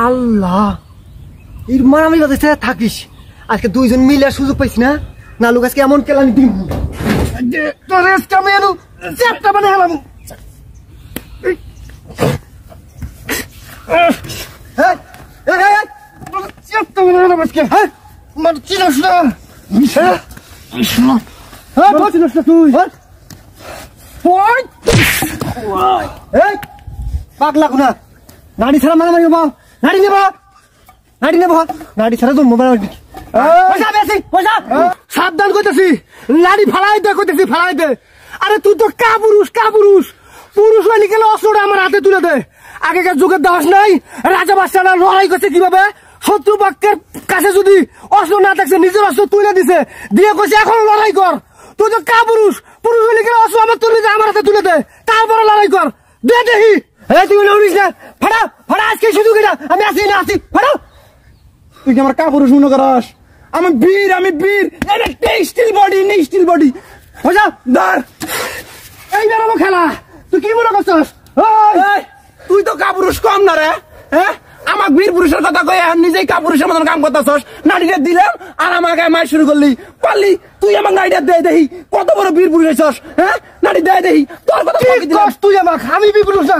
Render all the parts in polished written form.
আল্লাহ এর মারামারি বাজে থাকিস আজকে দুইজন মিলে সুযোগ পাইছি না নালুক আজকে এমন কেলানি দিন তোর আমি এলো চারটা মানে হেলাম চারটা মানে হেলাম আজকে হ্যাঁ মানে চিনস না চিনস না তুই পাগলা কোনা নাড়ি ছাড়া মারামারি হবো নাড়ি নেব নাড়ি নেব নাড়ি ছাড়া তো মোবাইল সাবধান করতেছি লাড়ি ফালাই দে করতেছি ফালাই দে আরে তুই তো কাপুরুষ কাপুরুষ পুরুষ হয়ে গেলে অস্ত্রটা আমার হাতে তুলে দে আগেকার যুগের দাস নাই রাজা বাদশারা লড়াই করছে কিভাবে শত্রু পক্ষের কাছে যদি অস্ত্র না থাকছে নিজের অস্ত্র তুলে দিছে দিয়ে কইছে এখন লড়াই কর তুই তো কাপুরুষ পুরুষ হয়ে গেলে অস্ত্র আমার তুলে দে আমার হাতে তুলে দে তারপরে লড়াই কর দে দেখি তুই লড়িস না ফাড়া ফাড়া আজকে শুধু কিনা আমি আসি না আসি ফাড়া তুই কি আমার কাপুরুষ মনে করস আমি বীর স্টিল বডি নেই স্টিল বডি বুঝা ধর এই বেরোবো খেলা তুই কি মনে করছস তুই তো কাপুরুষ কম না রে হ্যাঁ আমার বীর পুরুষের কথা কয়ে নিজেই কাপুরুষের মতন কাম করতেছস নাড়িটা দিলাম আর আমাকে মার শুরু করলি পারলি তুই আমার নাড়িটা দে দেখি কত বড় বীর পুরুষ হইছস হ্যাঁ নাড়ি দে দেখি তোর কথা তুই আমাকে আমি বীর পুরুষ না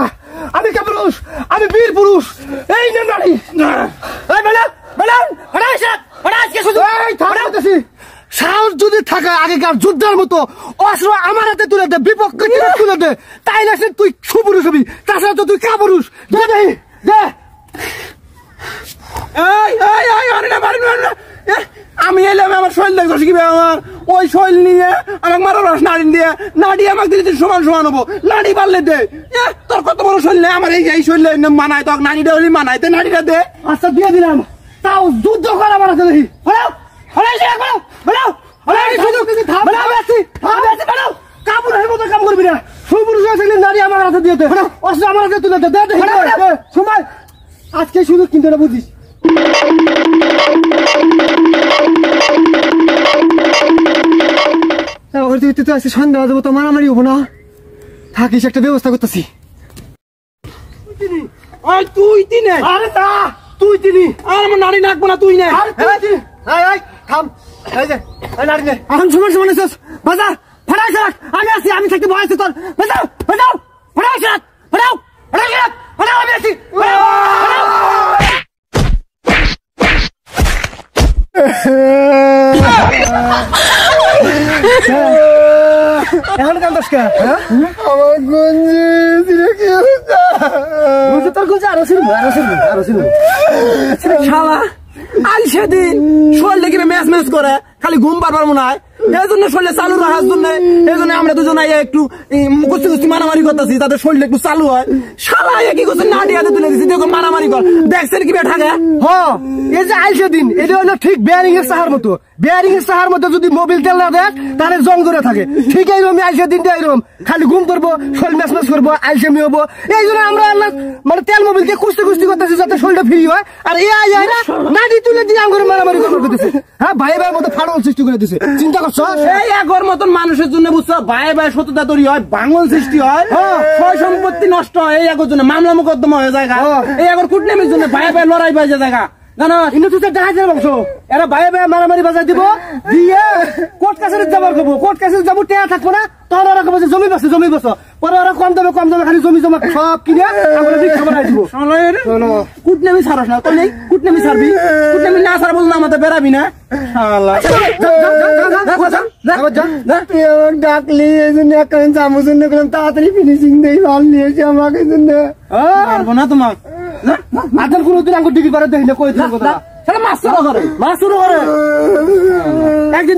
আমি কাপুরুষ আমি বীর পুরুষ এই নে নাড়ি এই বেলা বেলা আজকে শুধু সাহস যদি থাকে আগেকার যুদ্ধের মতো অস্ত্র আমার হাতে তুলে দে বিপক্ষে তুলে দে তাইলে তুই সুপুরুষ হবি তাছাড়া তো তুই কাপুরুষ দে দে দে আমি এলাম আমার শৈল দেখছি কি আমার ওই শৈল নিয়ে আমাকে মারো রস নাড়ি দিয়ে নাড়ি আমাকে দিলে সমান সমান হবো নাড়ি পারলে দে তোর কত বড় শৈল নেই আমার এই শৈল মানায় তোর নাড়িটা হলে মানায় তো নাড়িটা দে আচ্ছা দিয়ে দিলাম তাও যুদ্ধ করা আমার হাতে দেখি কাপুরের মতো কাম করবি না সুপুরুষ নারী আমার হাতে দিয়ে দে অস্ত্র আমার হাতে তুলে দে সময় আজকে শুধু কিন্তু এটা বুঝিস আজকে সন্ধ্যা দেবো তো মারামারি হবো না থাকিস একটা ব্যবস্থা করতেছি তুই তিনে আরে তা তুই তিনি আর আমার নারী নাকবো না তুই নে থাম নারী নে এখন সমান সমান বাজার ফেরাই রাখ আমি আছি আমি থাকতে ভয় আছে তোর বাজাও বাজাও ফেরাই রাখ ফেরাও ফেরাই রাখ ফেরাও আমি আছি এখন কাম দশ কা আমার গঞ্জি তোর গঞ্জি আরো ছিল শালা আল সেদিন শরীর লেগে ম্যাচ করে খালি ঘুম পারবার মনে হয় এই জন্য শরীরে চালু রাখার জন্য এই জন্য আমরা দুজন একটু কুস্তি মারামারি করতেছি তাদের শরীরে একটু চালু হয় শালা কি করছে নাড়ি হাতে তুলে দিচ্ছি দেখো মারামারি কর দেখছেন কি থাকে হ্যাঁ এই যে আল সেদিন এটা হলো ঠিক বেয়ারিং এর সাহার মতো বেয়ারিং এর সাহার মতো যদি মোবিল তেল না দেয় তাহলে জং করে থাকে ঠিক এইরকম আইসে দিনটা এইরকম খালি ঘুম করবো শরীর ম্যাচ করবো আইসেমি হবো এই জন্য আমরা মানে তেল মোবিল দিয়ে কুস্তি করতেছি যাতে শরীরটা ফ্রি হয় আর এই নাড়ি তুলে দিয়ে আঙ্গুরে মারামারি করতেছে হ্যাঁ ভাই ভাইয়ের মতো ফাড়ল সৃষ্টি করে দিছে চিন্তা করছো এই আগর মতন মানুষের জন্য বুঝছো ভাই ভাই সততা তৈরি হয় বাঙল সৃষ্টি হয় সয় সম্পত্তি নষ্ট হয় এই আগর জন্য মামলা মোকদ্দমা হয়ে যায় এই আগর কুটনামির জন্য ভাই ভাই লড়াই বাজে জায়গা জানো কিন্তু তুই জাহাজের বংশ এরা ভাই ভাই মারামারি বাজাই দিব দিয়ে কোর্ট কাছারি যাবার করবো কোর্ট কাছারি যাবো টেয়া থাকবো না তখন ওরা কবে জমি বসো পরে ওরা কম দামে খালি জমি জমা সব কিনে আমরা ভিক্ষা বানাই দিব কুটনামি ছাড়স না তো নেই কুটনামি ছাড়বি কুটনামি না ছাড়া বললাম আমাদের বেড়াবি না ডাকলি এই জন্য চামচ তাড়াতাড়ি ফিনিশিং দেই ভাল নিয়েছি আমাকে জন্য পারবো না তোমার মাথার কোনো দিন আঙ্গুর ডিগ্রি করে দেখলে কই দিন কথা মাছ শুরু করে একদিন